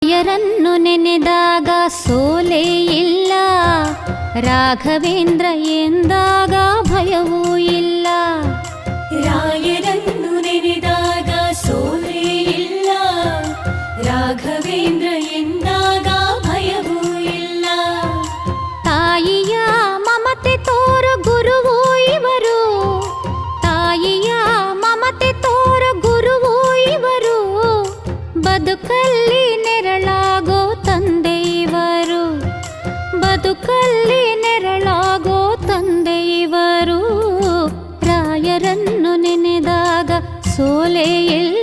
ರಾಯರನ್ನು ನೆನೆದಾಗ ಸೋಲೇ ಇಲ್ಲ, ರಾಘವೇಂದ್ರ ಎಂದಾಗ ಭಯವೂ ಇಲ್ಲ. ರಾಯರನ್ನು ನೆನೆದಾಗ ಸೋಲೇ ಇಲ್ಲ, ರಾಘವೇಂದ್ರ ಎಂದಾಗ ಭಯವೂ ಇಲ್ಲ. ತಾಯಿಯ ಮಮತೆ ತೋರು ಗುರುವೂ ಇವರು, ತಾಯಿಯ ಮಮತೆ ತೋರು ಗುರುವೂ ಇವರು, ಬದುಕಲ್ಲಿ ನೆರಳಾಗೋ ತಂದೆ ಇವರು, ಬದುಕಲ್ಲಿ ನೆರಳಾಗೋ ತಂದೆ ಇವರು. ರಾಯರನ್ನು ನೆನೆದಾಗ ಸೋಲೇ ಇಲ್ಲ,